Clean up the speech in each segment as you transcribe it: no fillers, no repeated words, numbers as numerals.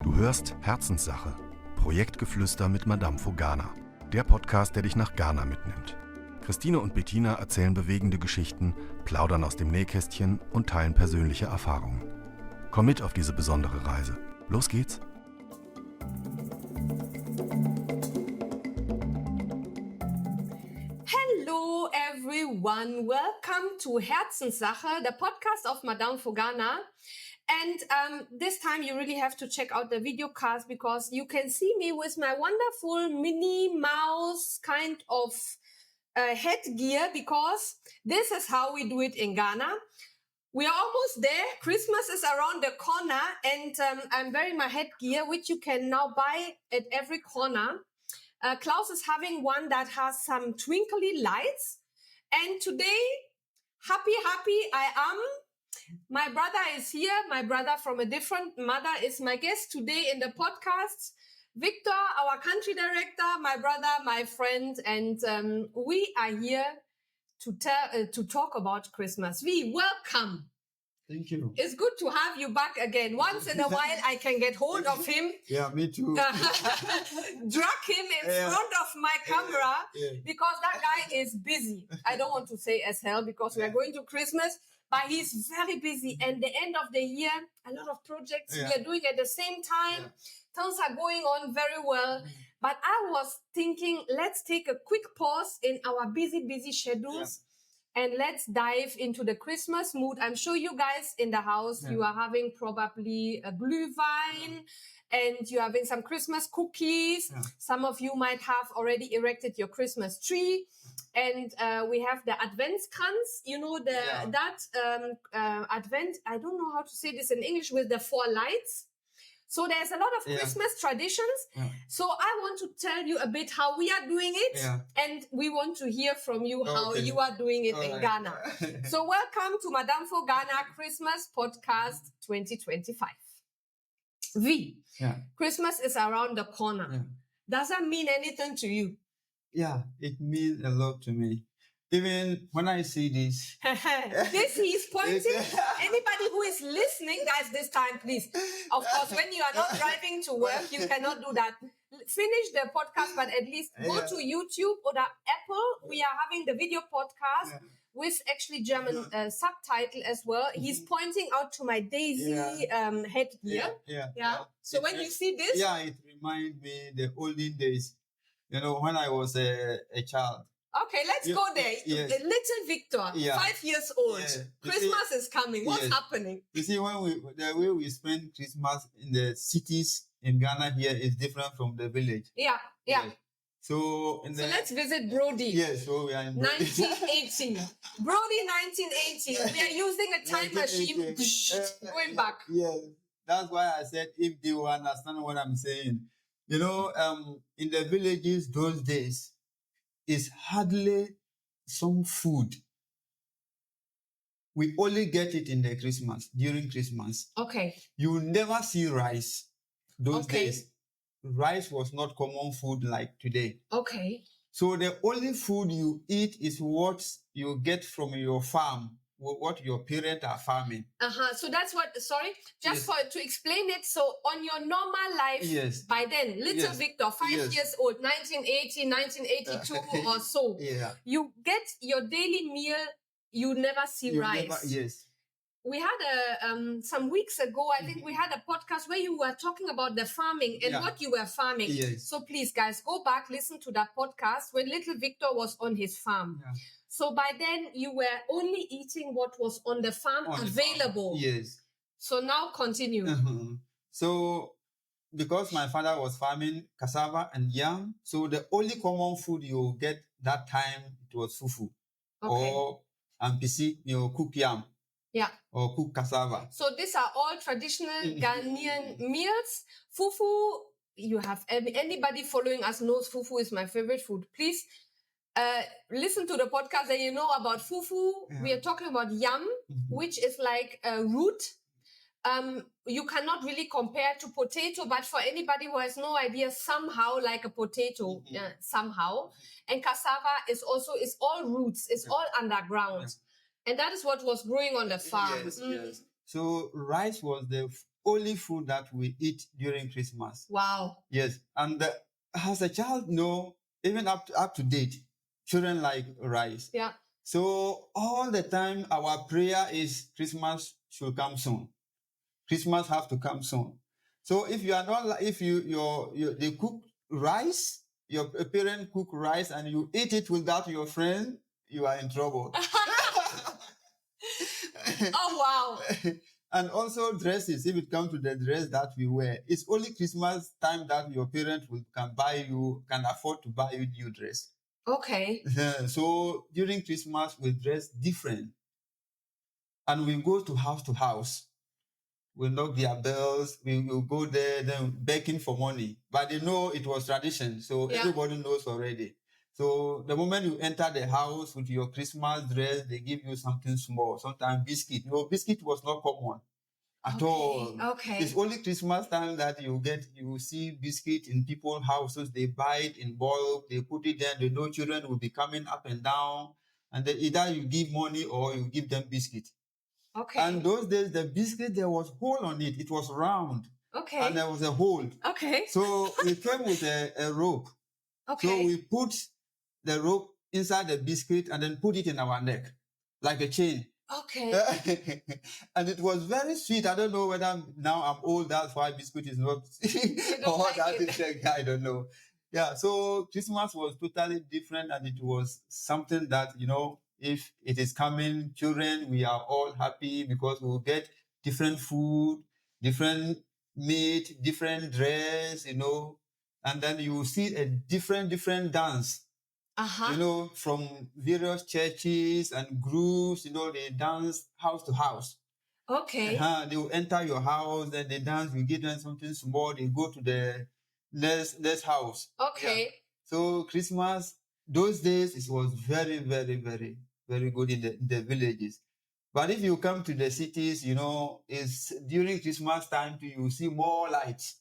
Du hörst Herzenssache, Projektgeflüster mit Madame Fogana. Der Podcast, der dich nach Ghana mitnimmt. Christine und Bettina erzählen bewegende Geschichten, plaudern aus dem Nähkästchen und teilen persönliche Erfahrungen. Komm mit auf diese besondere Reise. Los geht's! Hello everyone, welcome to Herzenssache, the podcast of Madame Fogana. And this time you really have to check out the video cast because you can see me with my wonderful Minnie Mouse kind of headgear, because this is how we do it in Ghana. We are almost there. Christmas is around the corner, and I'm wearing my headgear, which you can now buy at every corner. Klaus is having one that has some twinkly lights. And today, happy I am. My brother is here. My brother from a different mother is my guest today in the podcast. Victor, our country director, my brother, my friend, and we are here to talk about Christmas. We welcome. Thank you. It's good to have you back again. Once in a while, I can get hold of him. Yeah, me too. Drag him in front of my camera because that guy is busy. I don't want to say as hell because we are going to Christmas, but he's very busy. And the end of the year, a lot of projects we are doing at the same time. Things are going on very well. But I was thinking, let's take a quick pause in our busy schedules. And let's dive into the Christmas mood. I'm sure you guys in the house, you are having probably a Glühwein and you're having some Christmas cookies. Yeah. Some of you might have already erected your Christmas tree. And we have the Adventskranz, you know, Advent, I don't know how to say this in English, with the 4 lights. So there's a lot of Christmas traditions. Yeah. So I want to tell you a bit how we are doing it. Yeah. And we want to hear from you how you are doing it in Ghana. So welcome to Madame Fogana Christmas Podcast 2025. Christmas is around the corner. Yeah. Does that mean anything to you? Yeah, it means a lot to me. Even when I see this. This he's pointing. Anybody who is listening, guys, this time, please. Of course, when you are not driving to work, you cannot do that. Finish the podcast, but at least go to YouTube or the Apple. We are having the video podcast with actually German subtitle as well. He's pointing out to my Daisy headgear. So when you see this. Yeah, it reminds me the olden days, you know, when I was a child. Okay, let's go there. Yes. Little Victor, 5 years old. Yeah. Christmas is coming. What's happening? You see, the way we spend Christmas in the cities in Ghana here is different from the village. Yeah. So let's visit Brody. Yes, so we are in Brody. 1980. Brody 1980. We are using a time machine. Going back. Yes, that's why I said if they will understand what I'm saying. You know, in the villages those days, is hardly some food. We only get it in the during Christmas. Okay. You will never see rice those days. Rice was not common food like today. Okay. So the only food you eat is what you get from your farm, what your parents are farming. So that's what, to explain it. So on your normal life, by then, little Victor, 5 years old, 1980, 1982 or so, you get your daily meal, you never see rice. We had some weeks ago, I think we had a podcast where you were talking about the farming and what you were farming. So please, guys, go back, listen to that podcast when little Victor was on his farm. So by then, you were only eating what was on the farm available. Yes. So now continue. So because my father was farming cassava and yam, so the only common food you get that time, it was fufu. Or ampisi, cook yam. Yeah. Or cook cassava. So these are all traditional Ghanaian meals. Fufu, you have anybody following us knows fufu is my favorite food. Please listen to the podcast and you know about fufu. We are talking about yam, which is like a root. You cannot really compare to potato, but for anybody who has no idea, somehow like a potato, somehow. And cassava is all roots, it's all underground. And that is what was growing on the farm. Yes. So rice was the only food that we eat during Christmas. Wow. Yes, and as a child, no, even up to date, children like rice. Yeah. So all the time, our prayer is Christmas should come soon. Christmas have to come soon. So if you are not, if they cook rice, your parent cook rice, and you eat it without your friend, you are in trouble. Oh, wow. And also dresses, if it comes to the dress that we wear, it's only Christmas time that your parent can afford to buy you new dress. Okay. So during Christmas, we dress different. And we go to house. We knock their bells, we will go there, then begging for money. But they know it was tradition, so everybody knows already. So the moment you enter the house with your Christmas dress, they give you something small, sometimes biscuit. Biscuit was not common at all. Okay. It's only Christmas time that you see biscuit in people's houses. They buy it in bulk, they put it there, they know children will be coming up and down. And then either you give money or you give them biscuit. Okay. And those days, the biscuit, there was hole on it. It was round. Okay. And there was a hole. Okay. So it came with a rope. Okay. So we put the rope inside the biscuit and then put it in our neck, like a chain. Okay. And it was very sweet. I don't know whether now I'm old, that's why biscuit is not, or like that is, I don't know. Yeah, so Christmas was totally different, and it was something that, if it is coming, children, we are all happy because we will get different food, different meat, different dress, and then you will see a different dance. From various churches and groups, they dance house to house. Okay. They will enter your house, then they dance, you give them something small, they go to the next house. Okay. Yeah. So Christmas, those days, it was very, very, very, very good in the villages. But if you come to the cities, it's during Christmas time you see more lights.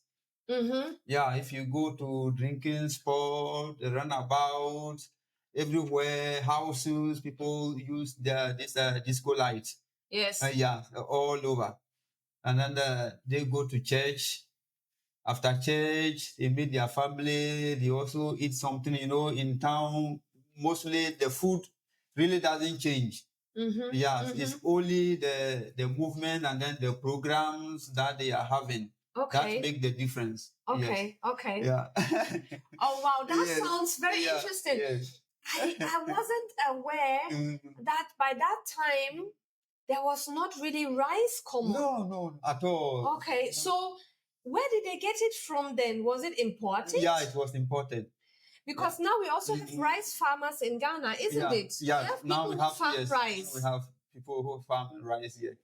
Mm-hmm. Yeah, if you go to drinking spot, the runabout, everywhere, houses, people use this disco lights. Yes. All over. And then they go to church. After church, they meet their family. They also eat something, in town. Mostly the food really doesn't change. Mm-hmm. Yeah, it's only the movement and then the programs that they are having. Okay. That make the difference. Okay. Yes. Okay. Yeah. Oh, wow. That sounds very interesting. Yes. I wasn't aware that by that time, there was not really rice common. No, at all. Okay. So where did they get it from then? Was it imported? Yeah, it was imported. Because now we also have rice farmers in Ghana, isn't it? Yeah, now we have farm rice. We have people who farm rice here.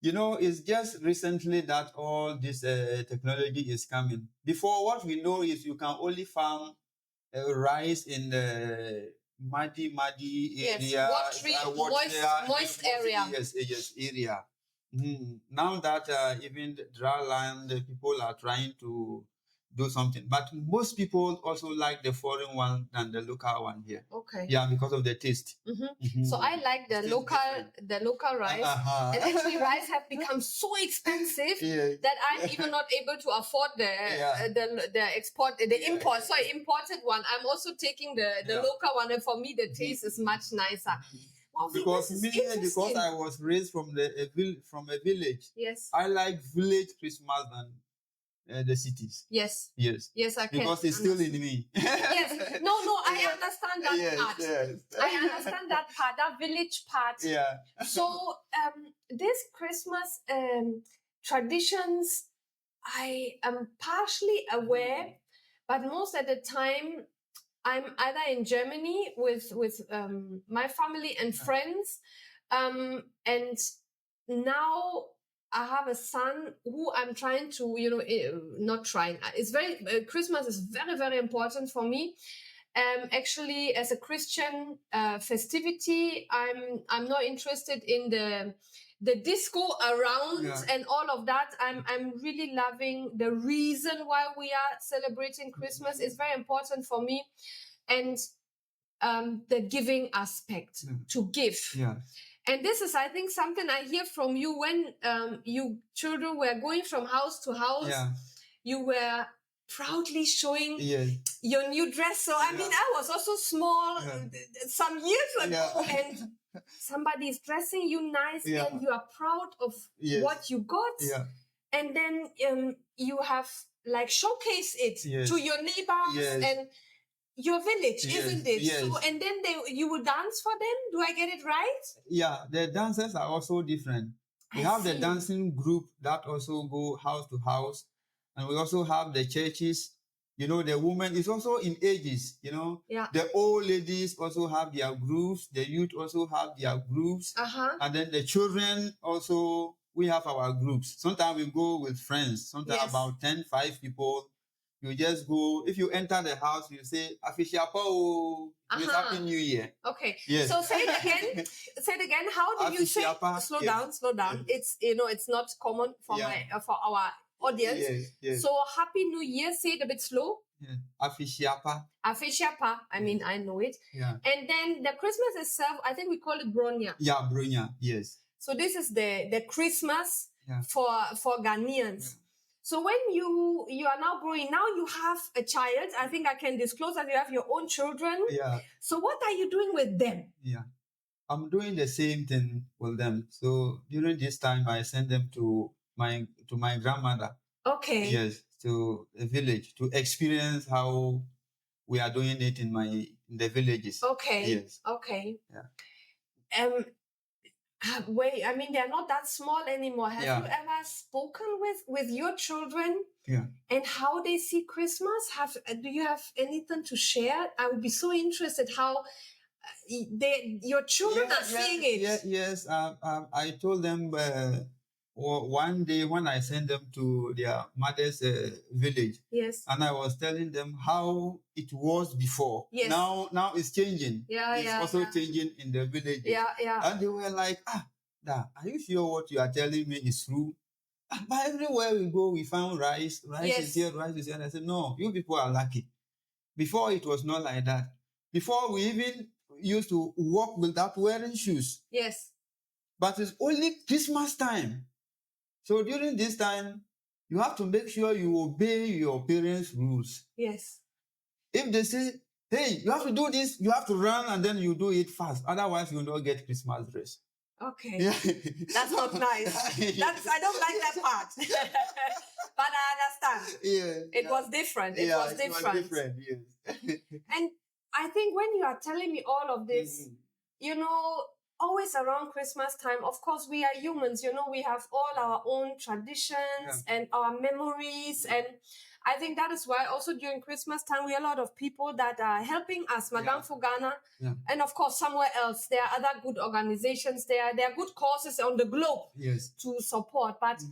It's just recently that all this technology is coming. Before, what we know is you can only farm rice in the muddy area. Moist area. Yes, area. Now that even the dry land, people are trying to do something. But most people also like the foreign one than the local one here. Okay. Yeah, because of the taste. So I like the local rice. And actually rice have become so expensive that I'm even not able to afford the imported one. I'm also taking the local one, and for me the taste is much nicer. Wow, because I was raised from a village. Yes. I like village Christmas than the cities. Yes, I can. Because it's still in me. Yes. No, I understand that part. Yes. I understand that part, that village part. Yeah. So, this Christmas traditions, I am partially aware, but most of the time, I'm either in Germany with my family and friends, and now I have a son who I'm trying to, not trying. It's Christmas is very, very important for me. Actually, as a Christian festivity, I'm not interested in the disco around and all of that. I'm really loving the reason why we are celebrating Christmas. It's very important for me, and the giving aspect to give. Yeah. And this is, I think, something I hear from you when you children were going from house to house. Yeah. You were proudly showing Yes. your new dress. So, I mean, I was also small some years ago, and somebody is dressing you nicely, and you are proud of what you got. Yeah. And then you have like showcased it to your neighbors and your village, isn't it? Yes. So, and then you will dance for them. Do I get it right? Yeah, the dances are also different. We have the dancing group that also go house to house, and we also have the churches. You know, the women is also in ages. You know, the old ladies also have their groups. The youth also have their groups, and then the children also. We have our groups. Sometimes we go with friends. Sometimes about 10, 5 people. You just go. If you enter the house, you say, "Afishiapa, it's Happy New Year." Okay. Yes. So say it again. Say it again. How do you say? Slow down. Slow down. It's it's not common for for our audience. Yes. So Happy New Year. Say it a bit slow. Afishiapa. Afishiapa. I mean, I know it. Yeah. And then the Christmas itself, I think we call it Bronya. Yeah, Bronya. Yes. So this is the Christmas for Ghanaians. Yeah. So when you are now growing, now you have a child. I think I can disclose that you have your own children. Yeah. So what are you doing with them? Yeah. I'm doing the same thing with them. So during this time, I send them to my grandmother. Okay. Yes, to the village to experience how we are doing it in the villages. Okay. Yes. Okay. Yeah. Wait, I mean, they're not that small anymore. Have you ever spoken with your children? Yeah. And how they see Christmas? Do you have anything to share? I would be so interested how your children are seeing it. Yes. I told them one day when I sent them to their mother's village. Yes. And I was telling them how it was before. Yes. Now it's changing. It's also changing in the village. Yeah. And they were like, Dad, are you sure what you are telling me is true? But everywhere we go, we found rice. Rice is here, rice is here. And I said, no, you people are lucky. Before it was not like that. Before we even used to walk without wearing shoes. Yes. But it's only Christmas time. So during this time, you have to make sure you obey your parents' rules. Yes. If they say, hey, you have to do this, you have to run and then you do it fast. Otherwise, you will not get Christmas dress. Okay. Yeah. That's not nice. I don't like that part. But I understand. Yeah. It was different. It was different, yes. And I think when you are telling me all of this, always around Christmas time, of course, we are humans, we have all our own traditions and our memories. And I think that is why also during Christmas time, we have a lot of people that are helping us, Madame for Ghana. Yeah. And of course, somewhere else, there are other good organizations. There are good causes on the globe to support. But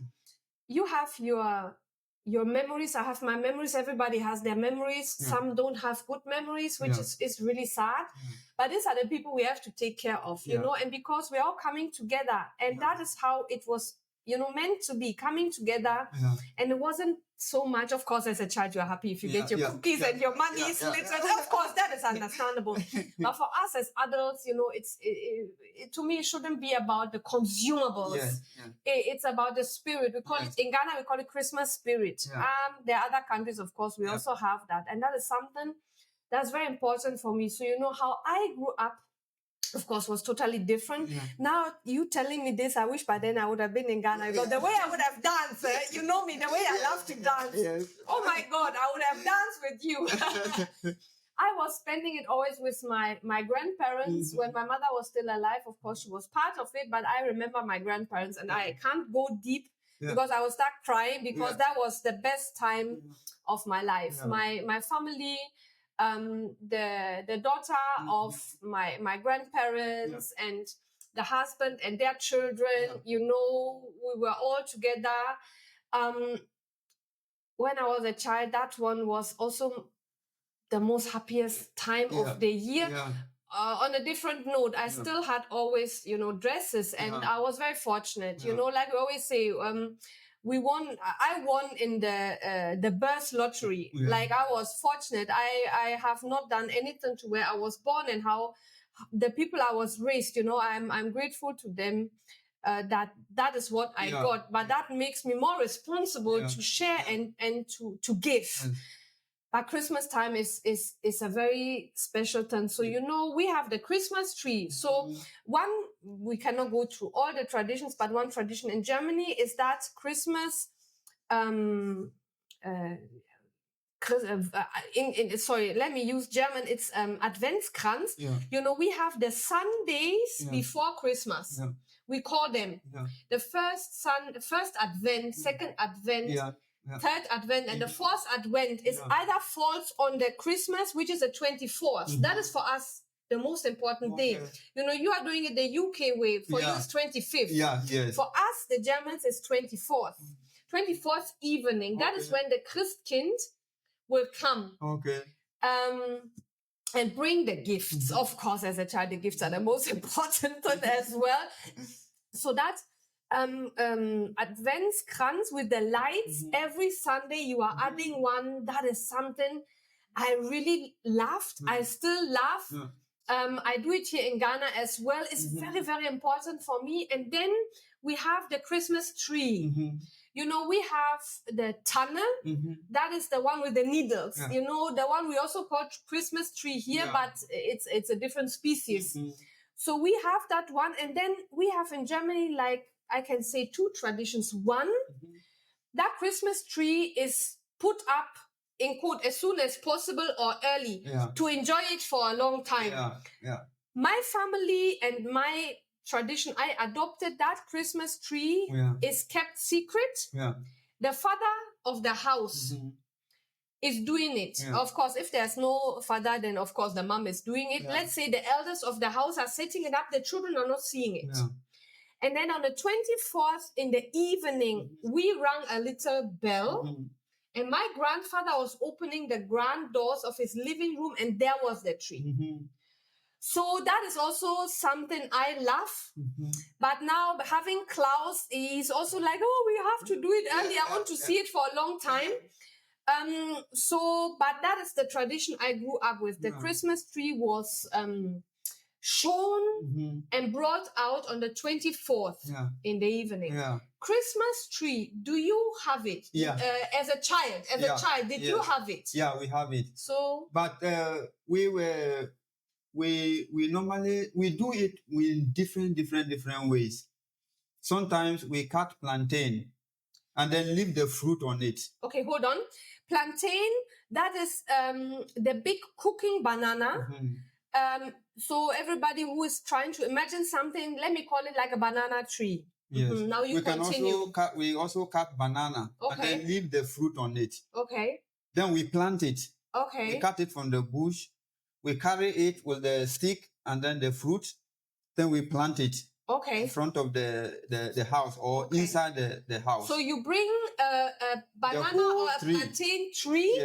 you have your memories. I have my memories. Everybody has their memories. Yeah. Some don't have good memories, which is really sad. Yeah. But these are the people we have to take care of, and because we're all coming together. And that is how it was, meant to be, coming together. Yeah. And it wasn't so much, of course, as a child, you're happy if you get your cookies and your money is little. Of course, that is understandable. But for us as adults, to me, it shouldn't be about the consumables. Yes. Yeah. It's about the spirit. We call it, in Ghana, we call it Christmas spirit. Yeah. There are other countries, of course, we also have that. And that is something that's very important for me. So, how I grew up, of course, was totally different. Yeah. Now, you telling me this, I wish by then I would have been in Ghana. Because the way I would have danced, you know me, the way I love to dance. Yes. Oh my God, I would have danced with you. I was spending it always with my grandparents. When my mother was still alive, of course, she was part of it. But I remember my grandparents, and I can't go deep because I will start crying because that was the best time of my life. Yeah. My family... the daughter of my grandparents and the husband and their children, we were all together. When I was a child, that one was also the most happiest time of the year. Yeah. On a different note, I still had always, dresses, and I was very fortunate. Like we always say, I won in the birth lottery. Yeah. Like I was fortunate. I have not done anything to where I was born and how the people I was raised, I'm grateful to them. That is what I got, but that makes me more responsible to share and to give. But Christmas time is a very special time. So, we have the Christmas tree. So we cannot go through all the traditions, but one tradition in Germany is that Christmas, let me use German. It's Adventskranz. We have the Sundays before Christmas. We call them the first Advent, second Advent, third Advent, and the fourth Advent is either falls on the Christmas, which is the 24th. That is for us the most important day. You are doing it the UK way. For you, it's 25th. For us, the Germans, is 24th. 24th evening. That is when the Christkind will come. And bring the gifts. Of course, as a child, the gifts are the most important one as well. So that Adventskranz with the lights, every Sunday you are adding one. That is something I really loved. I still love. I do it here in Ghana as well. It's very, very important for me. And then we have the Christmas tree. We have the Tanne. That is the one with the needles. The one we also call Christmas tree here, but it's a different species. So we have that one. And then we have in Germany, like I can say, two traditions. One, that Christmas tree is put up in quote as soon as possible or early to enjoy it for a long time. My family and my tradition, I adopted that Christmas tree is kept secret. The father of the house is doing it. Of course, if there's no father, then of course the mom is doing it. Let's say the elders of the house are setting it up, the children are not seeing it. And then on the 24th in the evening, we rang a little bell. And my grandfather was opening the grand doors of his living room, and there was the tree. So that is also something I love. But now having Klaus, he's also like, we have to do it early. I want to see it for a long time. But that is the tradition I grew up with. The Christmas tree was shown and brought out on the 24th in the evening. Christmas tree, do you have it? As a child, did you have it? Yeah, we have it. So, but we normally do it in different ways. Sometimes we cut plantain and then leave the fruit on it. Okay, hold on. Plantain, that is the big cooking banana. So everybody who is trying to imagine something, let me call it like a banana tree. Now you continue. We also cut banana and then leave the fruit on it. Then we plant it. We cut it from the bush. We carry it with the stick and then the fruit. Then we plant it in front of the house or inside the house. So you bring a banana or a plantain tree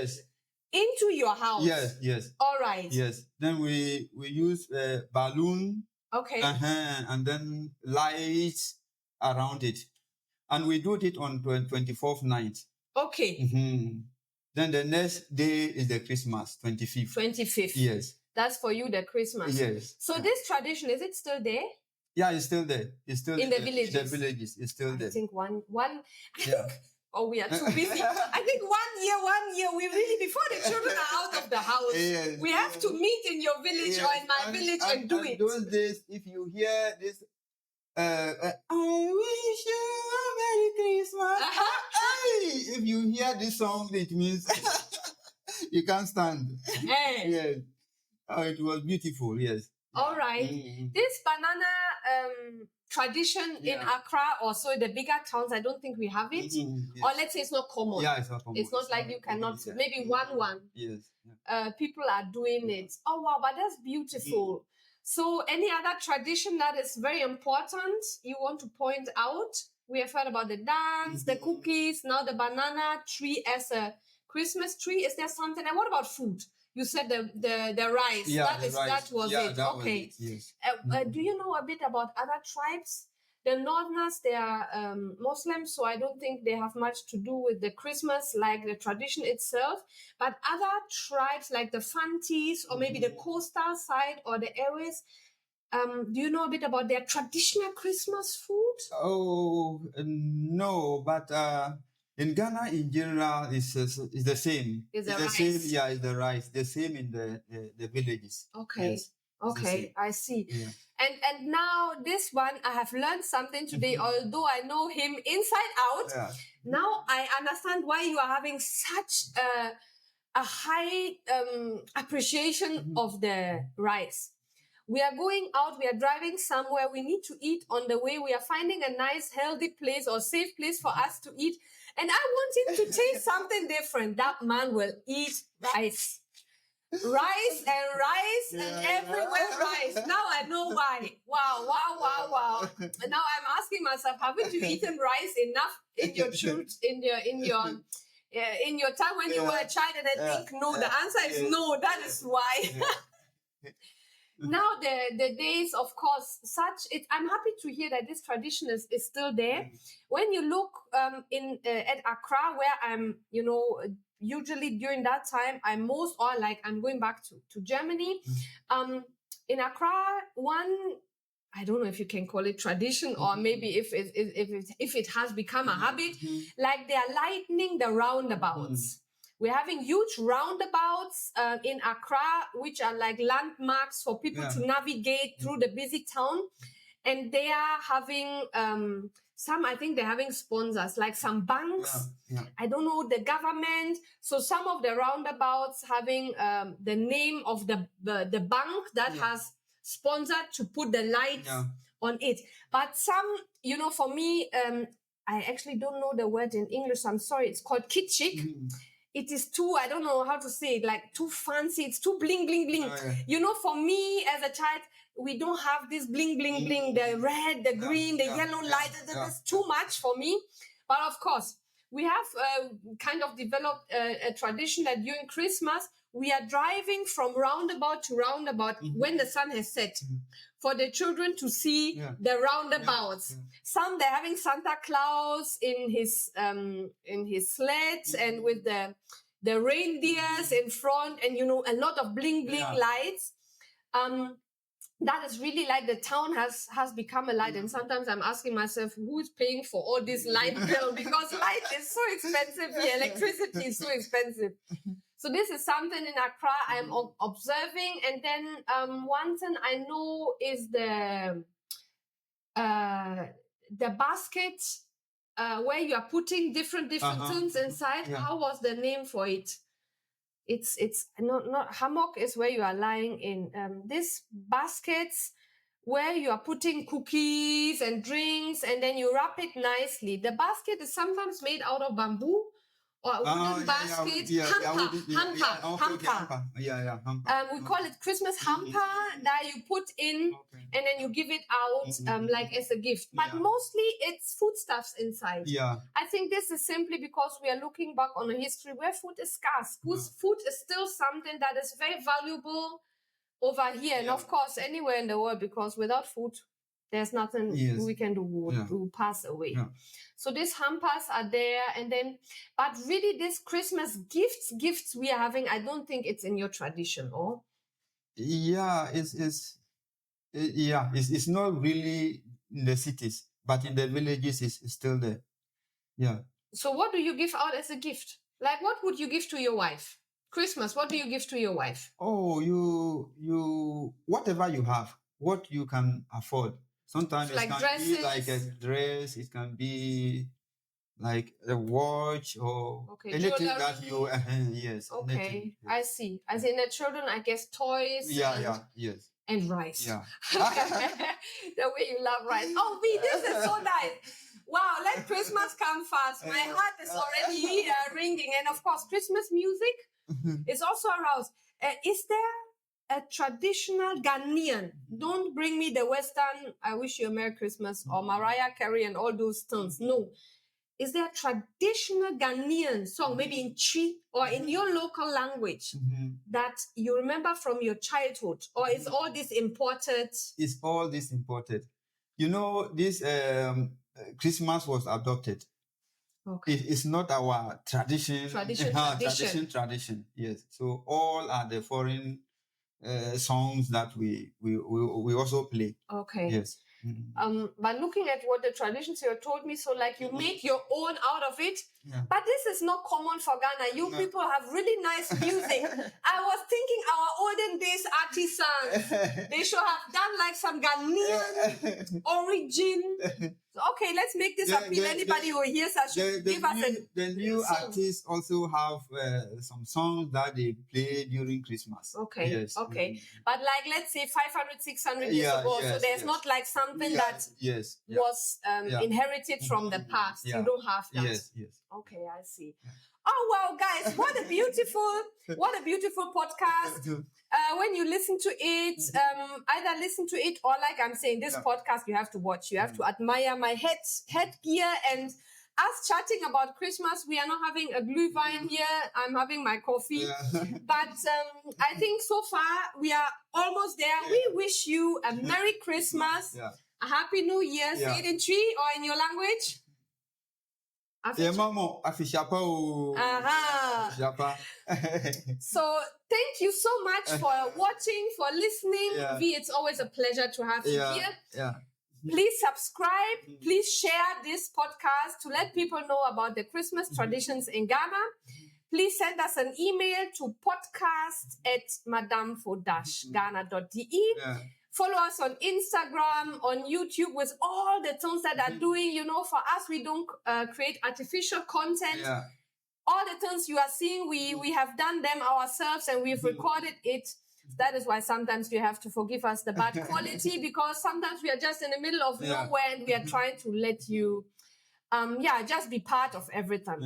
into your house? Yes. All right. Yes. Then we use a balloon. And then lights around it. And we do it on 24th night. Then the next day is the Christmas, 25th. 25th. Yes. That's for you, the Christmas. Yes. So this tradition, is it still there? Yeah, it's still there. It's still in the villages. The villages, it's still there. I think one. Oh, we are too busy. I think one year, we really, before the children are out of the house, we have to meet in your village or in my village and do it. Those days, if you hear this, I wish you a Merry Christmas. If you hear this song, it means you can't stand. Yes. Oh, it was beautiful, yes. All right. This banana tradition in Accra, also in the bigger towns, I don't think we have it. Or let's say it's not common. Yeah, it's not common. It's not like you cannot, maybe one. Yes. People are doing it. Oh, wow, but that's beautiful. So any other tradition that is very important you want to point out? We have heard about the dance, the cookies, now the banana tree as a Christmas tree. Is there something? And what about food? You said the rice. Yeah, that was it. That okay. Was it, yes. Do you know a bit about other tribes? The Northerners, they are Muslims, so I don't think they have much to do with the Christmas, like the tradition itself. But other tribes, like the Fantis, or maybe the coastal side or the Areas, Do you know a bit about their traditional Christmas food? Oh, no, but in Ghana in general, it's the same. It's the the rice. same. Yeah, it's the rice. The same in the villages. Okay. Yes, Okay, I see. yeah. And now this one, I have learned something today, although I know him inside out. Yeah. Now I understand why you are having such a high appreciation of the rice. We are going out, we are driving somewhere, we need to eat on the way. We are finding a nice, healthy place or safe place for us to eat. And I want him to taste something different. That man will eat rice. Rice and everywhere rice. Now I know why. Wow. And now I'm asking myself, haven't you eaten rice enough in your in your time when you were a child? And I think no. The answer is no. That is why. Now the days, of course, I'm happy to hear that this tradition is still there. When you look at Accra, where I'm, usually during that time, I'm going back to Germany. In Accra, I don't know if you can call it tradition or maybe if it has become a habit, like they are lightening the roundabouts. We're having huge roundabouts in Accra, which are like landmarks for people to navigate through the busy town. And they are having I think they're having sponsors, like some banks. I don't know, the government. So some of the roundabouts having the name of the bank that has sponsored to put the lights on it. But some, for me, I actually don't know the word in English. So I'm sorry. It's called kitschig. It is too, I don't know how to say it, like too fancy. It's too bling, bling, bling. For me as a child, we don't have this bling, bling, bling, the red, the green, the yellow light. That's too much for me. But of course, we have kind of developed a tradition that during Christmas, we are driving from roundabout to roundabout when the sun has set for the children to see the roundabouts. Some, they're having Santa Claus in his sled and with the reindeers in front and, a lot of bling, bling lights. That is really like the town has become a light. And sometimes I'm asking myself, who is paying for all this light bill? Because light is so expensive here. Electricity is so expensive. So this is something in Accra I'm observing. And then one thing I know is the basket where you are putting different things inside. How was the name for it? It's not hammock is where you are lying in. These baskets where you are putting cookies and drinks and then you wrap it nicely. The basket is sometimes made out of bamboo or a wooden basket. Hamper. We call it Christmas hamper that you put in and then you give it out like as a gift. But mostly it's foodstuffs inside. I think this is simply because we are looking back on a history where food is scarce. Food is still something that is very valuable over here and of course anywhere in the world, because without food there's nothing we can do. We'll pass away. So these hampers are there, and then, but really this Christmas gifts we are having, I don't think it's in your tradition, or? It's not really in the cities, but in the villages it's still there. So what do you give out as a gift? Like what would you give to your wife? Christmas, what do you give to your wife? Oh, you whatever you have, what you can afford. Sometimes it can dresses. be like a dress, it can be like a watch or anything jewelry. that you yes. Okay, anything, yes. I see. As in the children, I guess toys. Yes. And rice. Yeah. The way you love rice. Oh, this is so nice. Wow, let Christmas come fast. My heart is already ringing. And of course, Christmas music is also aroused. Is there a traditional Ghanaian? Don't bring me the Western, I wish you a Merry Christmas, or Mariah Carey and all those things. No. Is there a traditional Ghanaian song, maybe in Chi or in your local language, that you remember from your childhood? Or is all this imported? It's all this imported. This Christmas was adopted. Okay. It's not our tradition. Tradition. Tradition. Yes. So all are the foreign songs that we also play. Okay. Yes. But looking at what the traditions you told me, so like you make your own out of it. Yeah. But this is not common for Ghana. You people have really nice music. I was thinking our olden days artisans, they should have done like some Ghanaian origin. Okay, let's make this appeal. Anybody who hears us should give us the new artists also have some songs that they play during Christmas. Okay, yes. Okay. But like, let's say 500, 600 years ago, so there's not like something that was inherited from the past. You don't have that. Yes. Okay, I see. Oh, wow, guys, what a beautiful podcast. When you listen to it, either listen to it or like I'm saying, this podcast you have to watch. You have to admire my headgear and us chatting about Christmas. We are not having a glühwein here. I'm having my coffee. But I think so far we are almost there. We wish you a Merry Christmas, a Happy New Year. Say it in Twi or in your language. So thank you so much for watching, for listening. V, it's always a pleasure to have you here. Please subscribe. Please share this podcast to let people know about the Christmas traditions in Ghana. Please send us an email to podcast@madamfo-ghana.de. Follow us on Instagram, on YouTube, with all the things that are doing. You know, for us, we don't create artificial content. All the things you are seeing, we have done them ourselves and we've recorded it. That is why sometimes you have to forgive us the bad quality, because sometimes we are just in the middle of nowhere and we are trying to let you, just be part of everything.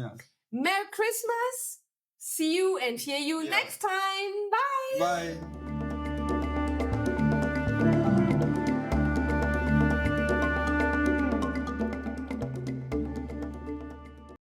Merry Christmas. See you and hear you next time. Bye. Bye.